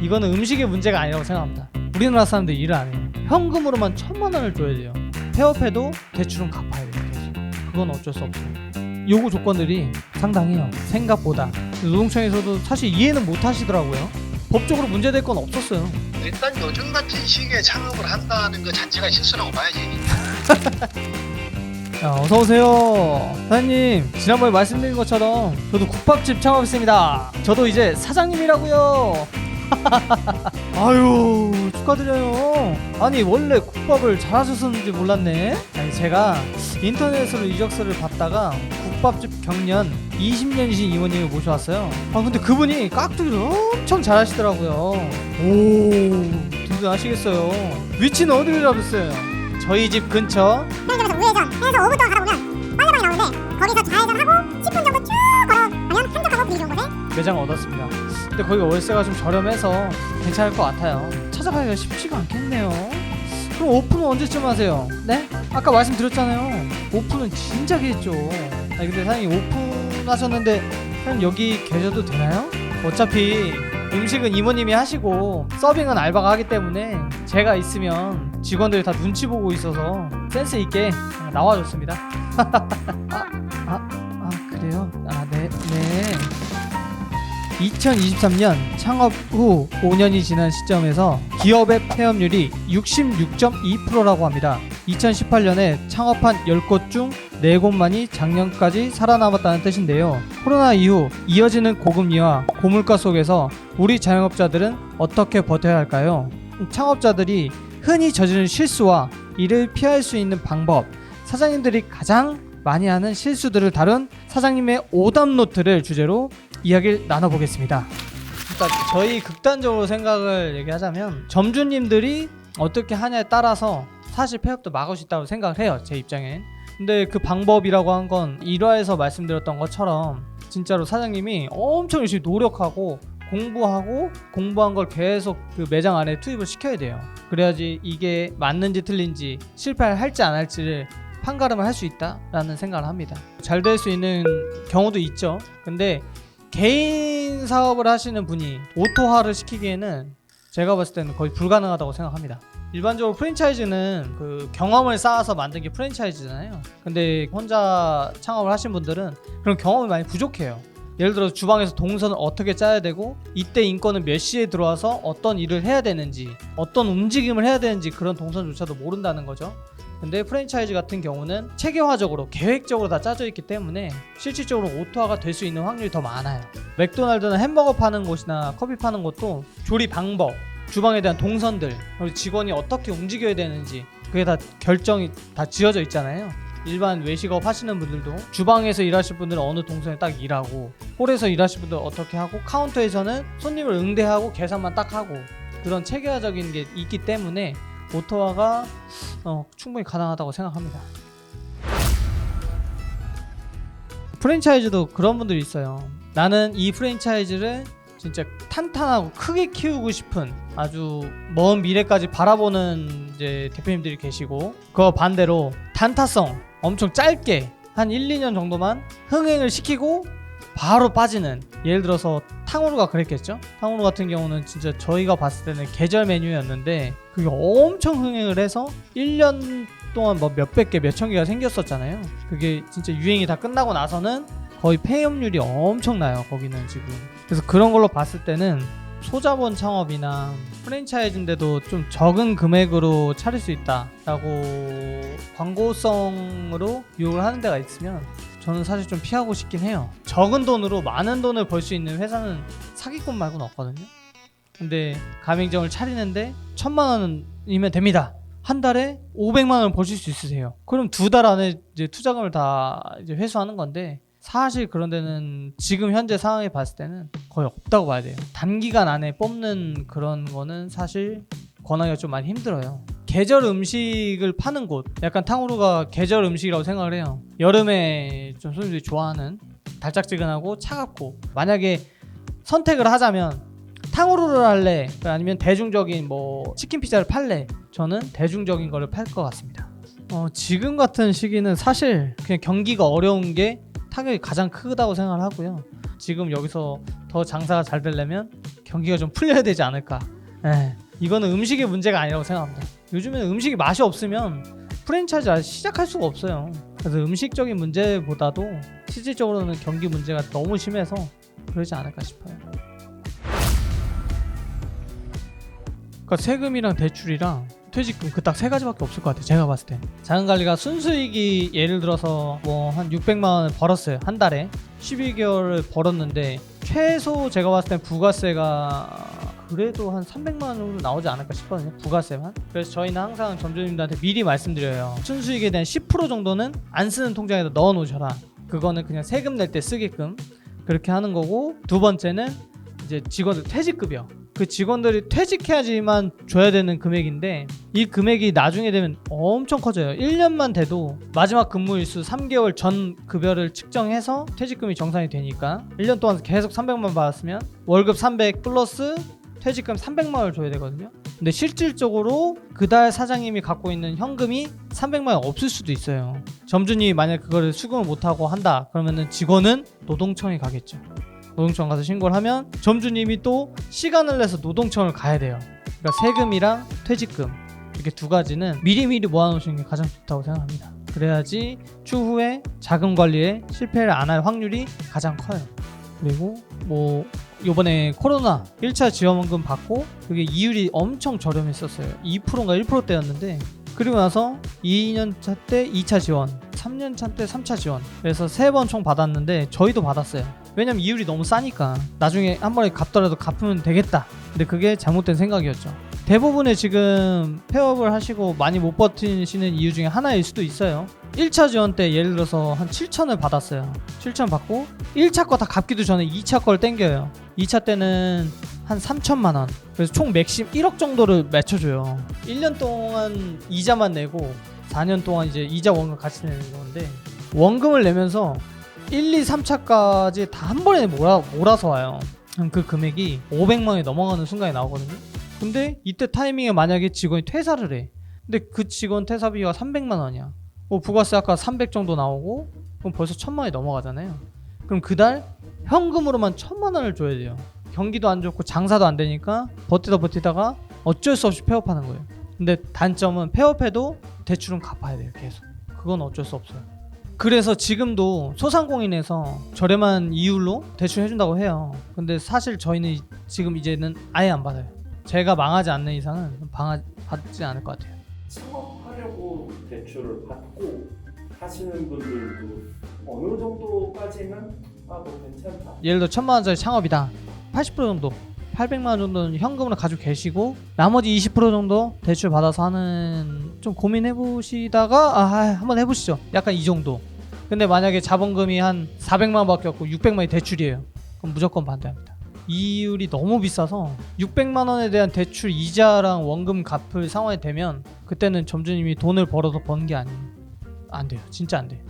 이거는 음식의 문제가 아니라고 생각합니다. 우리나라 사람들이 일을 안 해요. 현금으로만 1000만 원을 줘야 돼요. 폐업해도 대출은 갚아야 돼요. 계속. 그건 어쩔 수 없어요. 요구 조건들이 상당해요. 생각보다. 노동청에서도 사실 이해는 못 하시더라고요. 법적으로 문제될 건 없었어요. 일단 요즘 같은 시기에 창업을 한다는 것 자체가 실수라고 봐야지. 자, 어서오세요. 사장님, 지난번에 말씀드린 것처럼 저도 국밥집 창업했습니다. 저도 이제 사장님이라고요. 아유, 축하드려요. 아니, 원래 국밥을 잘하셨었는지 몰랐네. 아니, 제가 인터넷으로 이력서를 봤다가 국밥집 경년 20년이신 이모님을 모셔왔어요. 아, 근데 그분이 깍두기를 엄청 잘하시더라고요. 오, 든든하시겠어요. 위치는 어디로 잡았어요? 저희 집 근처 편의점에서 우회전 해서 5분 동안 가다 보면 빨래방이 나오는데 거기서 좌회전하고 10분 정도 쭉 걸어가면 한적하고 분위기 좋은 곳에 매장을 얻었습니다. 근데 거기가 월세가 좀 저렴해서 괜찮을 것 같아요. 찾아가기가 쉽지가 않겠네요. 그럼 오픈은 언제쯤 하세요? 네? 아까 말씀드렸잖아요. 오픈은 진작에 했죠. 아니 근데 사장님 오픈하셨는데 사장님 여기 계셔도 되나요? 어차피 음식은 이모님이 하시고 서빙은 알바가 하기 때문에 제가 있으면 직원들이 다 눈치 보고 있어서 센스 있게 나와줬습니다. 그래요? 네. 2023년 창업 후 5년이 지난 시점에서 기업의 폐업률이 66.2%라고 합니다. 2018년에 창업한 10곳 중 4곳만이 작년까지 살아남았다는 뜻인데요. 코로나 이후 이어지는 고금리와 고물가 속에서 우리 자영업자들은 어떻게 버텨야 할까요? 창업자들이 흔히 저지른 실수와 이를 피할 수 있는 방법, 사장님들이 가장 많이 하는 실수들을 다룬 사장님의 오답 노트를 주제로 이야기를 나눠보겠습니다. 그러니까 저희 극단적으로 생각을 얘기하자면 점주님들이 어떻게 하냐에 따라서 사실 폐업도 막을 수 있다고 생각을 해요. 제 입장엔. 근데 그 방법이라고 한 건 1화에서 말씀드렸던 것처럼 진짜로 사장님이 엄청 열심히 노력하고 공부한 걸 계속 그 매장 안에 투입을 시켜야 돼요. 그래야지 이게 맞는지 틀린지 실패할지 안 할지를 판가름을 할 수 있다라는 생각을 합니다. 잘 될 수 있는 경우도 있죠. 근데 개인 사업을 하시는 분이 오토화를 시키기에는 제가 봤을 때는 거의 불가능하다고 생각합니다. 일반적으로 프랜차이즈는 그 경험을 쌓아서 만든 게 프랜차이즈잖아요. 근데 혼자 창업을 하신 분들은 그런 경험이 많이 부족해요. 예를 들어서 주방에서 동선을 어떻게 짜야 되고 이때 인건은 몇 시에 들어와서 어떤 일을 해야 되는지 어떤 움직임을 해야 되는지 그런 동선조차도 모른다는 거죠. 근데 프랜차이즈 같은 경우는 체계화적으로 계획적으로 다 짜져 있기 때문에 실질적으로 오토화가 될 수 있는 확률이 더 많아요. 맥도날드는 햄버거 파는 곳이나 커피 파는 곳도 조리 방법, 주방에 대한 동선들, 그리고 직원이 어떻게 움직여야 되는지 그게 다 결정이 다 지어져 있잖아요. 일반 외식업 하시는 분들도 주방에서 일하실 분들은 어느 동선에 딱 일하고 홀에서 일하실 분들은 어떻게 하고 카운터에서는 손님을 응대하고 계산만 딱 하고 그런 체계화적인 게 있기 때문에 오토화가 충분히 가능하다고 생각합니다. 프랜차이즈도 그런 분들이 있어요. 나는 이 프랜차이즈를 진짜 탄탄하고 크게 키우고 싶은 아주 먼 미래까지 바라보는 이제 대표님들이 계시고 그 반대로 단타성 엄청 짧게 한 1, 2년 정도만 흥행을 시키고 바로 빠지는, 예를 들어서 탕후루가 그랬겠죠. 탕후루 같은 경우는 진짜 저희가 봤을 때는 계절 메뉴였는데 그게 엄청 흥행을 해서 1년 동안 뭐 몇백 개 몇천 개가 생겼었잖아요. 그게 진짜 유행이 다 끝나고 나서는 거의 폐업률이 엄청나요. 거기는 지금. 그래서 그런 걸로 봤을 때는 소자본 창업이나 프랜차이즈인데도 좀 적은 금액으로 차릴 수 있다라고 광고성으로 유혹을 하는 데가 있으면 저는 사실 좀 피하고 싶긴 해요. 적은 돈으로 많은 돈을 벌 수 있는 회사는 사기꾼 말고는 없거든요. 근데 가맹점을 차리는데 1000만 원이면 됩니다. 한 달에 500만 원을 버실 수 있으세요. 그럼 2달 안에 이제 투자금을 다 이제 회수하는 건데 사실 그런 데는 지금 현재 상황에 봤을 때는 거의 없다고 봐야 돼요. 단기간 안에 뽑는 그런 거는 사실 권하기가 좀 많이 힘들어요. 계절 음식을 파는 곳, 약간 탕후루가 계절 음식이라고 생각을 해요. 여름에 좀 손님들이 좋아하는 달짝지근하고 차갑고, 만약에 선택을 하자면 탕후루를 할래 아니면 대중적인 뭐 치킨 피자를 팔래, 저는 대중적인 거를 팔 것 같습니다. 지금 같은 시기는 사실 그냥 경기가 어려운 게 타격이 가장 크다고 생각을 하고요. 지금 여기서 더 장사가 잘 되려면 경기가 좀 풀려야 되지 않을까. 이거는 음식의 문제가 아니라고 생각합니다. 요즘에는 음식이 맛이 없으면 프랜차이즈 아예 시작할 수가 없어요. 그래서 음식적인 문제보다도 실질적으로는 경기 문제가 너무 심해서 그러지 않을까 싶어요. 그러니까 세금이랑 대출이랑 퇴직금 그 딱 세 가지밖에 없을 것 같아요. 제가 봤을 때 자금관리가 순수익이 예를 들어서 뭐 한 600만 원을 벌었어요. 한 달에 12개월을 벌었는데 최소 제가 봤을 땐 부가세가 그래도 한 300만 원 정도 나오지 않을까 싶거든요. 부가세만. 그래서 저희는 항상 점주님들한테 미리 말씀드려요. 순수익에 대한 10% 정도는 안 쓰는 통장에다 넣어 놓으셔라. 그거는 그냥 세금 낼 때 쓰게끔 그렇게 하는 거고, 두 번째는 이제 직원들 퇴직급여. 그 직원들이 퇴직해야지만 줘야 되는 금액인데 이 금액이 나중에 되면 엄청 커져요. 1년만 돼도 마지막 근무일수 3개월 전 급여를 측정해서 퇴직금이 정산이 되니까 1년 동안 계속 300만 받았으면 월급 300 플러스 퇴직금 300만 원을 줘야 되거든요. 근데 실질적으로 그달 사장님이 갖고 있는 현금이 300만 원 없을 수도 있어요. 점주님이 만약 그거를 수긍을 못하고 한다 그러면은 직원은 노동청에 가겠죠. 노동청 가서 신고를 하면 점주님이 또 시간을 내서 노동청을 가야 돼요. 그러니까 세금이랑 퇴직금 이렇게 두 가지는 미리미리 모아놓으시는 게 가장 좋다고 생각합니다. 그래야지 추후에 자금 관리에 실패를 안 할 확률이 가장 커요. 그리고 뭐 요번에 코로나 1차 지원금 받고 그게 이율이 엄청 저렴했었어요. 2%인가 1%대였는데 그리고 나서 2년차 때 2차 지원, 3년차 때 3차 지원, 그래서 3번 총 받았는데 저희도 받았어요. 왜냐면 이율이 너무 싸니까 나중에 한 번에 갚더라도 갚으면 되겠다. 근데 그게 잘못된 생각이었죠. 대부분의 지금 폐업을 하시고 많이 못 버티시는 이유 중에 하나일 수도 있어요. 1차 지원 때 예를 들어서 한 7천을 받았어요. 7천 받고 1차 거 다 갚기도 전에 2차 걸 땡겨요. 2차 때는 한 3천만 원. 그래서 총 맥심 1억 정도를 맞춰줘요. 1년 동안 이자만 내고 4년 동안 이제 이자 원금 같이 내는 건데 원금을 내면서 1, 2, 3차까지 다 한 번에 몰아서 와요. 그 금액이 500만 원이 넘어가는 순간이 나오거든요. 근데 이때 타이밍에 만약에 직원이 퇴사를 해. 근데 그 직원 퇴사비가 300만 원이야. 뭐 부가세 아까 300 정도 나오고 그럼 벌써 1000만 원이 넘어가잖아요. 그럼 그달 현금으로만 1000만 원을 줘야 돼요. 경기도 안 좋고 장사도 안 되니까 버티다가 어쩔 수 없이 폐업하는 거예요. 근데 단점은 폐업해도 대출은 갚아야 돼요. 계속. 그건 어쩔 수 없어요. 그래서 지금도 소상공인에서 저렴한 이율로 대출해준다고 해요. 근데 사실 저희는 지금 이제는 아예 안 받아요. 제가 망하지 않는 이상은 받지 않을 것 같아요. 창업하려고 대출을 받고 하시는 분들도 어느 정도까지는 뭐 괜찮다. 예를 들어 1000만 원짜리 창업이다. 80% 정도 800만 원 정도는 현금으로 가지고 계시고 나머지 20% 정도 대출 받아서 하는, 좀 고민해보시다가 한번 해보시죠. 약간 이 정도. 근데 만약에 자본금이 한 400만 원 밖에 없고 600만 원이 대출이에요. 그럼 무조건 반대합니다. 이율이 너무 비싸서 600만 원에 대한 대출 이자랑 원금 갚을 상황이 되면 그때는 점주님이 돈을 벌어서 버는 게 아니에요. 안 돼요. 진짜 안 돼요.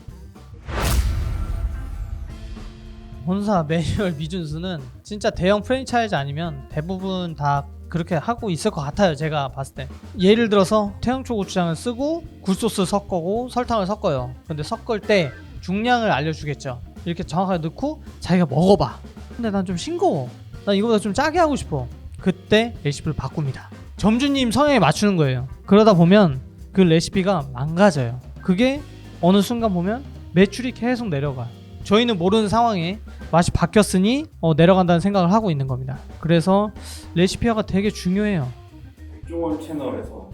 본사 매뉴얼 미준수는 진짜 대형 프랜차이즈 아니면 대부분 다 그렇게 하고 있을 것 같아요. 제가 봤을 때 예를 들어서 태양초 고추장을 쓰고 굴소스 섞고 설탕을 섞어요. 근데 섞을 때 중량을 알려주겠죠. 이렇게 정확하게 넣고 자기가 먹어봐. 근데 난 좀 싱거워. 난 이거보다 좀 짜게 하고 싶어. 그때 레시피를 바꿉니다. 점주님 성향에 맞추는 거예요. 그러다 보면 그 레시피가 망가져요. 그게 어느 순간 보면 매출이 계속 내려가. 저희는 모르는 상황에 맛이 바뀌었으니 내려간다는 생각을 하고 있는 겁니다. 그래서 레시피화가 되게 중요해요. 백종원 채널에서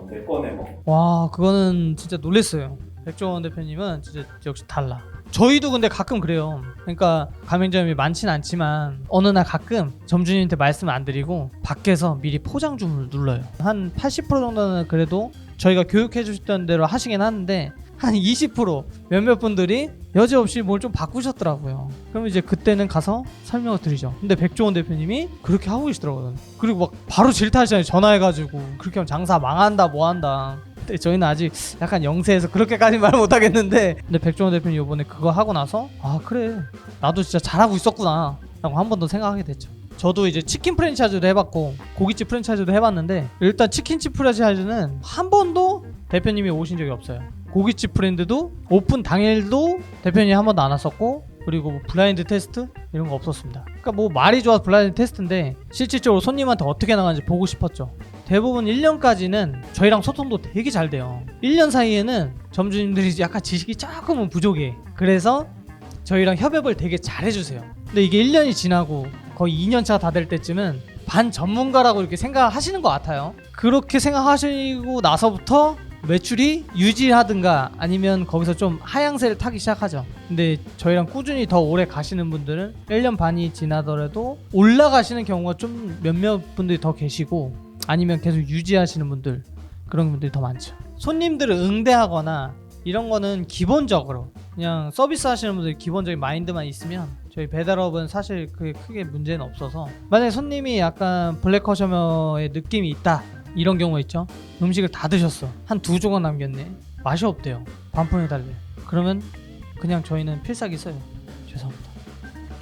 내 꺼내 먹. 와, 그거는 진짜 놀랬어요. 백종원 대표님은 진짜 역시 달라. 저희도 근데 가끔 그래요. 그러니까 가맹점이 많진 않지만 어느 날 가끔 점주님한테 말씀을 안 드리고 밖에서 미리 포장 주문을 눌러요. 한 80% 정도는 그래도 저희가 교육해 주셨던 대로 하시긴 하는데 한 20% 몇몇 분들이 여지없이 뭘 좀 바꾸셨더라고요. 그럼 이제 그때는 가서 설명을 드리죠. 근데 백종원 대표님이 그렇게 하고 계시더라고요. 그리고 막 바로 질타하시잖아요. 전화해가지고 그렇게 하면 장사 망한다 뭐한다. 근데 저희는 아직 약간 영세해서 그렇게까지 말 못하겠는데, 근데 백종원 대표님 이번에 그거 하고 나서 그래 나도 진짜 잘하고 있었구나 라고 한 번 더 생각하게 됐죠. 저도 이제 치킨 프랜차이즈도 해봤고 고깃집 프랜차이즈도 해봤는데 일단 치킨집 프랜차이즈는 한 번도 대표님이 오신 적이 없어요. 고깃집 브랜드도 오픈 당일도 대표님이 한 번도 안 왔었고 그리고 뭐 블라인드 테스트 이런 거 없었습니다. 그러니까 뭐 말이 좋아서 블라인드 테스트인데 실질적으로 손님한테 어떻게 나가는지 보고 싶었죠. 대부분 1년까지는 저희랑 소통도 되게 잘 돼요. 1년 사이에는 점주님들이 약간 지식이 조금은 부족해. 그래서 저희랑 협업을 되게 잘 해주세요. 근데 이게 1년이 지나고 거의 2년차 다 될 때쯤은 반 전문가라고 이렇게 생각하시는 것 같아요. 그렇게 생각하시고 나서부터 매출이 유지하든가 아니면 거기서 좀 하향세를 타기 시작하죠. 근데 저희랑 꾸준히 더 오래 가시는 분들은 1년 반이 지나더라도 올라가시는 경우가 좀 몇몇 분들이 더 계시고 아니면 계속 유지하시는 분들, 그런 분들이 더 많죠. 손님들을 응대하거나 이런 거는 기본적으로 그냥 서비스 하시는 분들이 기본적인 마인드만 있으면 저희 배달업은 사실 그게 크게 문제는 없어서, 만약에 손님이 약간 블랙 커셔머의 느낌이 있다 이런 경우 있죠. 음식을 다 드셨어, 한 2조각 남겼네, 맛이 없대요, 반품해달래. 그러면 그냥 저희는 필살기 써요.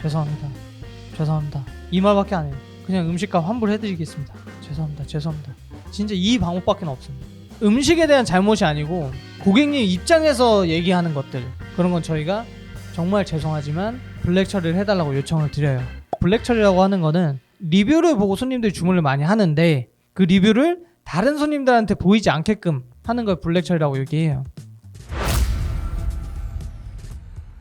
죄송합니다 이 말밖에 안 해요. 그냥 음식값 환불해드리겠습니다. 죄송합니다. 진짜 이 방법밖에 없습니다. 음식에 대한 잘못이 아니고 고객님 입장에서 얘기하는 것들, 그런 건 저희가 정말 죄송하지만 블랙 처리를 해달라고 요청을 드려요. 블랙 처리라고 하는 거는 리뷰를 보고 손님들이 주문을 많이 하는데 그 리뷰를 다른 손님들한테 보이지 않게끔 하는 걸 블랙 처리라고 얘기해요.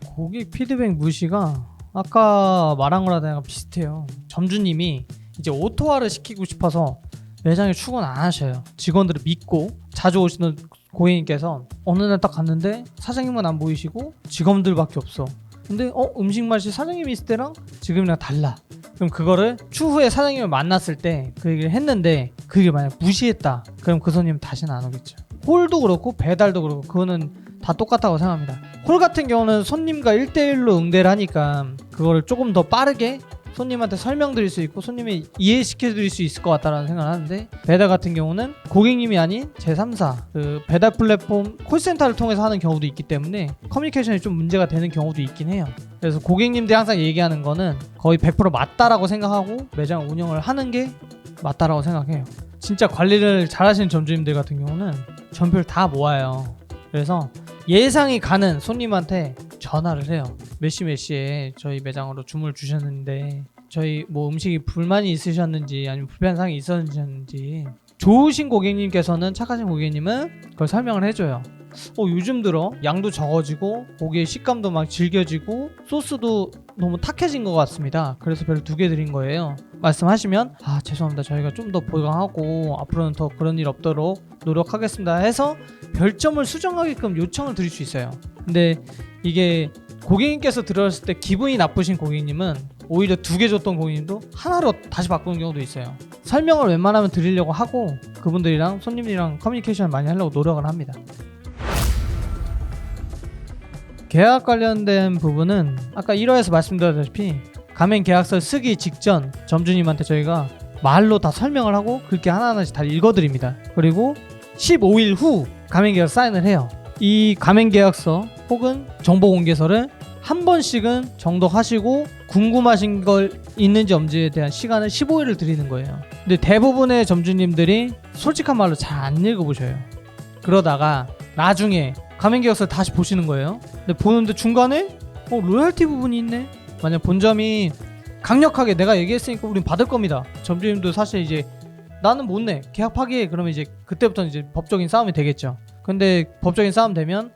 고객 피드백 무시가 아까 말한 거랑 약간 비슷해요. 점주님이 이제 오토화를 시키고 싶어서 매장에 출근 안 하셔요. 직원들을 믿고 자주 오시는 고객님께서 어느 날 딱 갔는데 사장님은 안 보이시고 직원들밖에 없어. 근데 음식 맛이 사장님이 있을 때랑 지금이랑 달라. 그럼 그거를 추후에 사장님을 만났을 때 그 얘기를 했는데 그 얘기를 만약 무시했다, 그럼 그 손님 다시는 안 오겠죠. 홀도 그렇고 배달도 그렇고 그거는 다 똑같다고 생각합니다. 홀 같은 경우는 손님과 1대1로 응대를 하니까 그거를 조금 더 빠르게 손님한테 설명드릴 수 있고 손님이 이해시켜드릴 수 있을 것 같다라는 생각을 하는데, 배달 같은 경우는 고객님이 아닌 제3사 그 배달 플랫폼 콜센터를 통해서 하는 경우도 있기 때문에 커뮤니케이션이 좀 문제가 되는 경우도 있긴 해요. 그래서 고객님들이 항상 얘기하는 거는 거의 100% 맞다라고 생각하고 매장 운영을 하는 게 맞다라고 생각해요. 진짜 관리를 잘하시는 점주님들 같은 경우는 전표를 다 모아요. 그래서 예상이 가는 손님한테 전화를 해요. 몇 시에 저희 매장으로 주문을 주셨는데 저희 뭐 음식이 불만이 있으셨는지 아니면 불편한 사항이 있었는지, 좋으신 고객님께서는, 착하신 고객님은 그걸 설명을 해줘요. 요즘 들어 양도 적어지고 고기의 식감도 막 질겨지고 소스도 너무 탁해진 것 같습니다. 그래서 별 2개 드린 거예요. 말씀하시면 죄송합니다, 저희가 좀 더 보강하고 앞으로는 더 그런 일 없도록 노력하겠습니다 해서 별점을 수정하게끔 요청을 드릴 수 있어요. 근데 이게 고객님께서 들었을 때 기분이 나쁘신 고객님은 오히려 2개 줬던 고객님도 하나로 다시 바꾸는 경우도 있어요. 설명을 웬만하면 드리려고 하고 그분들이랑 손님이랑 커뮤니케이션을 많이 하려고 노력을 합니다. 계약 관련된 부분은 아까 1화에서 말씀드렸다시피 가맹 계약서 쓰기 직전 점주님한테 저희가 말로 다 설명을 하고 글귀 하나하나씩 다 읽어드립니다. 그리고 15일 후 가맹 계약서 사인을 해요. 이 가맹 계약서 혹은 정보 공개서를 한 번씩은 정독하시고 궁금하신 걸 있는지 없는지에 대한 시간을 15일을 드리는 거예요. 근데 대부분의 점주님들이 솔직한 말로 잘 안 읽어보셔요. 그러다가 나중에 가맹계약서를 다시 보시는 거예요. 근데 보는데 중간에 로열티 부분이 있네. 만약 본점이 강력하게 내가 얘기했으니까 우린 받을 겁니다, 점주님도 사실 이제 나는 못 내, 계약 파기해, 그러면 이제 그때부터는 이제 법적인 싸움이 되겠죠. 근데 법적인 싸움 되면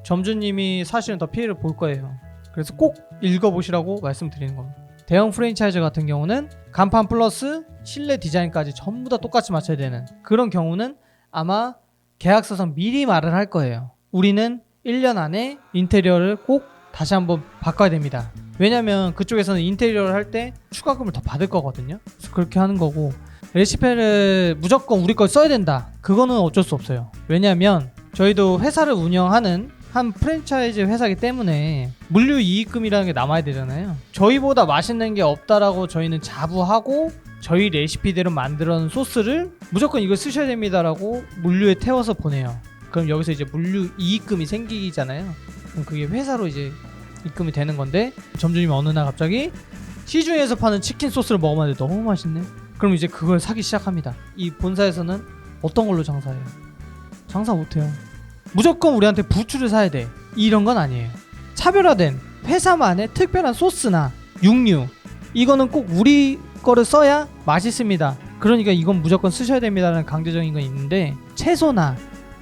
점주님이 사실은 더 피해를 볼 거예요. 그래서 꼭 읽어보시라고 말씀드리는 겁니다. 대형 프랜차이즈 같은 경우는 간판 플러스 실내 디자인까지 전부 다 똑같이 맞춰야 되는 그런 경우는 아마 계약서상 미리 말을 할 거예요. 우리는 1년 안에 인테리어를 꼭 다시 한번 바꿔야 됩니다. 왜냐면 그쪽에서는 인테리어를 할 때 추가금을 더 받을 거거든요. 그래서 그렇게 하는 거고, 레시피를 무조건 우리 걸 써야 된다, 그거는 어쩔 수 없어요. 왜냐면 저희도 회사를 운영하는 한 프랜차이즈 회사이기 때문에 물류 이익금이라는 게 남아야 되잖아요. 저희보다 맛있는 게 없다라고 저희는 자부하고 저희 레시피대로 만들어 놓은 소스를 무조건 이걸 쓰셔야 됩니다라고 물류에 태워서 보내요. 그럼 여기서 이제 물류 이익금이 생기잖아요. 그럼 그게 회사로 이제 입금이 되는 건데, 점주님이 어느 날 갑자기 시중에서 파는 치킨 소스를 먹어봤는데 너무 맛있네. 그럼 이제 그걸 사기 시작합니다. 이 본사에서는 어떤 걸로 장사해요? 장사 못해요. 무조건 우리한테 부추를 사야 돼, 이런 건 아니에요. 차별화된 회사만의 특별한 소스나 육류, 이거는 꼭 우리 거를 써야 맛있습니다. 그러니까 이건 무조건 쓰셔야 됩니다라는 강제적인 건 있는데, 채소나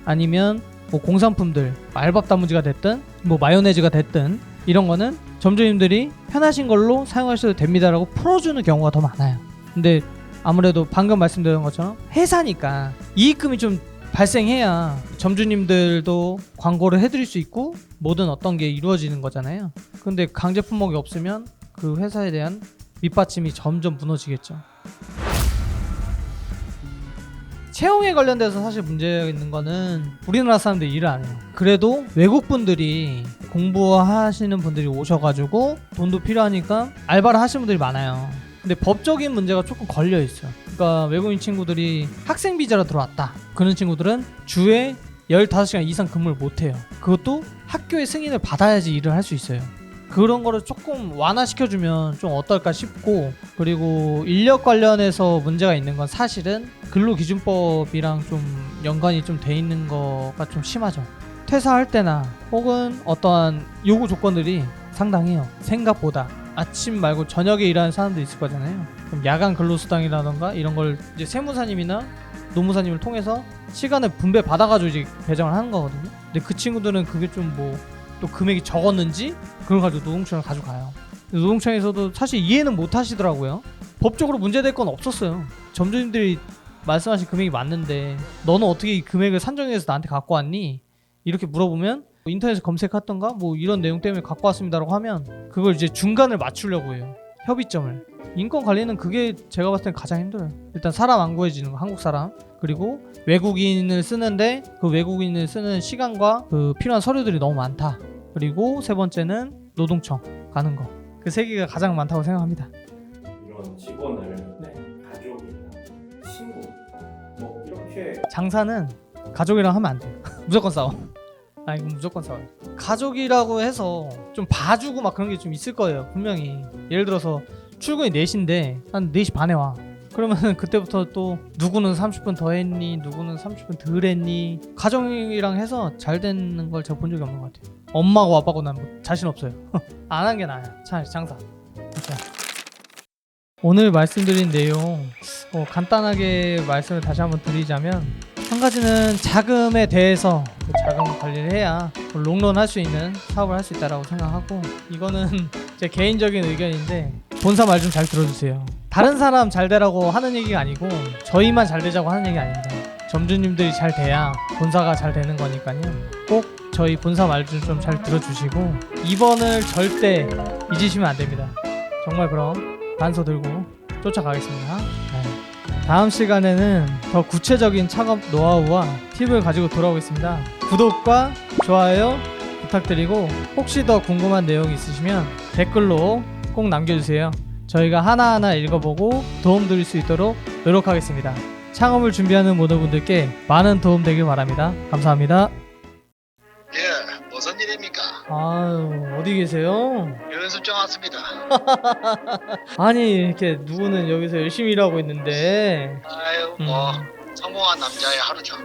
아니면 뭐 공산품들, 알밥 단무지가 됐든 뭐 마요네즈가 됐든 이런 거는 점주님들이 편하신 걸로 사용하셔도 됩니다라고 풀어주는 경우가 더 많아요. 근데 아무래도 방금 말씀드린 것처럼 회사니까 이익금이 좀 발생해야 점주님들도 광고를 해드릴 수 있고 모든 어떤 게 이루어지는 거잖아요. 근데 강제 품목이 없으면 그 회사에 대한 밑받침이 점점 무너지겠죠. 채용에 관련돼서 사실 문제가 있는 거는 우리나라 사람들이 일을 안 해요. 그래도 외국 분들이 공부하시는 분들이 오셔가지고 돈도 필요하니까 알바를 하시는 분들이 많아요. 근데 법적인 문제가 조금 걸려 있어요. 그러니까 외국인 친구들이 학생 비자로 들어왔다. 그런 친구들은 주에 15시간 이상 근무를 못 해요. 그것도 학교의 승인을 받아야지 일을 할 수 있어요. 그런 거를 조금 완화시켜주면 좀 어떨까 싶고, 그리고 인력 관련해서 문제가 있는 건 사실은 근로기준법이랑 좀 연관이 좀 돼 있는 거가 좀 심하죠. 퇴사할 때나 혹은 어떠한 요구 조건들이 상당해요. 생각보다. 아침 말고 저녁에 일하는 사람도 있을 거잖아요. 그럼 야간 근로수당이라던가 이런 걸 이제 세무사님이나 노무사님을 통해서 시간을 분배 받아가지고 이제 배정을 하는 거거든요. 근데 그 친구들은 그게 좀 뭐 또 금액이 적었는지 그걸 가지고 노동청을 가져가요. 노동청에서도 사실 이해는 못 하시더라고요. 법적으로 문제될 건 없었어요. 점주님들이 말씀하신 금액이 맞는데 너는 어떻게 이 금액을 산정해서 나한테 갖고 왔니? 이렇게 물어보면 인터넷에 검색했던가 뭐 이런 내용 때문에 갖고 왔습니다라고 하면 그걸 이제 중간을 맞추려고 해요. 협의점을. 인권 관리는 그게 제가 봤을 땐 가장 힘들어요. 일단 사람 안 구해지는 거, 한국 사람. 그리고 외국인을 쓰는데 그 외국인을 쓰는 시간과 그 필요한 서류들이 너무 많다. 그리고 세 번째는 노동청 가는 거. 그 세 개가 가장 많다고 생각합니다. 이런 직원을 가족이나 친구 뭐 이렇게 장사는 가족이랑 하면 안 돼요. 무조건 싸워. 아, 이건 무조건 싸워요. 가족이라고 해서 좀 봐주고 막 그런 게 좀 있을 거예요. 분명히. 예를 들어서 출근이 4시인데 한 4시 반에 와. 그러면 그때부터 또 누구는 30분 더 했니, 누구는 30분 덜 했니. 가정이랑 해서 잘 되는 걸 제가 본 적이 없는 것 같아요. 엄마고 아빠고 난 뭐 자신 없어요. 안 한 게 나아요. 차라리 장사. 진짜. 오늘 말씀드린 내용 간단하게 말씀을 다시 한번 드리자면, 한 가지는 자금에 대해서 자금 관리를 해야 롱런 할 수 있는 사업을 할 수 있다고 생각하고, 이거는 제 개인적인 의견인데 본사 말 좀 잘 들어주세요. 다른 사람 잘 되라고 하는 얘기가 아니고 저희만 잘 되자고 하는 얘기 아닙니다. 점주님들이 잘 돼야 본사가 잘 되는 거니까요. 꼭 저희 본사 말 좀 잘 들어주시고 이번을 절대 잊으시면 안 됩니다. 정말 그럼 단서 들고 쫓아가겠습니다. 네. 다음 시간에는 더 구체적인 창업 노하우와 팁을 가지고 돌아오겠습니다. 구독과 좋아요 부탁드리고, 혹시 더 궁금한 내용이 있으시면 댓글로 꼭 남겨주세요. 저희가 하나하나 읽어보고 도움 드릴 수 있도록 노력하겠습니다. 창업을 준비하는 모든 분들께 많은 도움 되길 바랍니다. 감사합니다. 예, 무슨 일입니까? 아유, 어디 계세요? 연습 좀 왔습니다. 아니, 이렇게 누구는 여기서 열심히 일하고 있는데. 아유, 뭐 성공한 남자의 하루죠.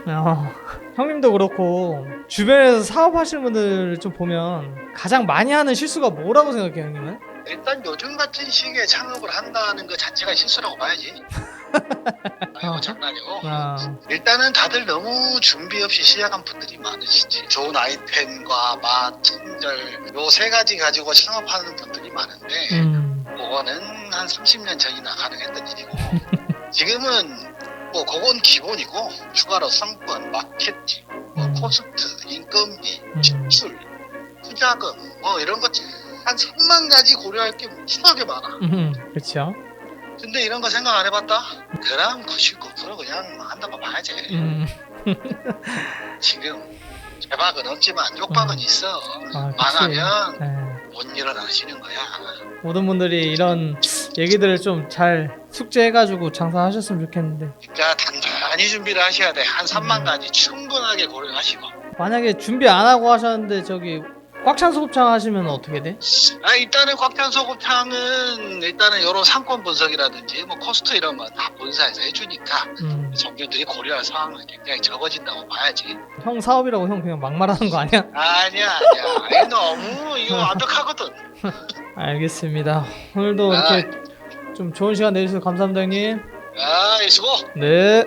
형님도 그렇고 주변에서 사업하시는 분들을 좀 보면 가장 많이 하는 실수가 뭐라고 생각해요, 형님은? 일단 요즘 같은 시기에 창업을 한다는 것 자체가 실수라고 봐야지. 아이고, 장난이고. 일단은 다들 너무 준비 없이 시작한 분들이 많으시지. 좋은 아이템과 맛, 친절 요 세 가지 가지고 창업하는 분들이 많은데 그거는 한 30년 전이나 가능했던 일이고 지금은 뭐 그건 기본이고 추가로 상권, 마케팅, 코스트, 인건비, 지출, 투자금 뭐 이런 것 한 3만 가지 고려할 게 무수하게 많아. 그렇죠. 근데 이런 거 생각 안 해봤다? 그럼 99% 그냥 한다고 봐야지. 지금 대박은 없지만 욕박은 있어. 망하면 못 일어나시는 거야. 모든 분들이 이런 얘기들을 좀 잘 숙제해가지고 장사하셨으면 좋겠는데, 그러니까 단단히 준비를 하셔야 돼. 한 3만 가지 충분하게 고려하시고. 만약에 준비 안 하고 하셨는데 저기 꽉찬 소곱창 하시면 어떻게 돼? 일단은 꽉찬 소곱창은 일단은 여러 상권 분석이라든지 뭐 코스트 이런 거 다 본사에서 해주니까 점주들이 고려할 상황은 굉장히 적어진다고 봐야지. 형 사업이라고 형 그냥 막 말하는 거 아니야? 아니야. 너무 이거 완벽하거든. 알겠습니다. 오늘도 이렇게 좀 좋은 시간 내주셔서 감사합니다 형님. 수고. 네.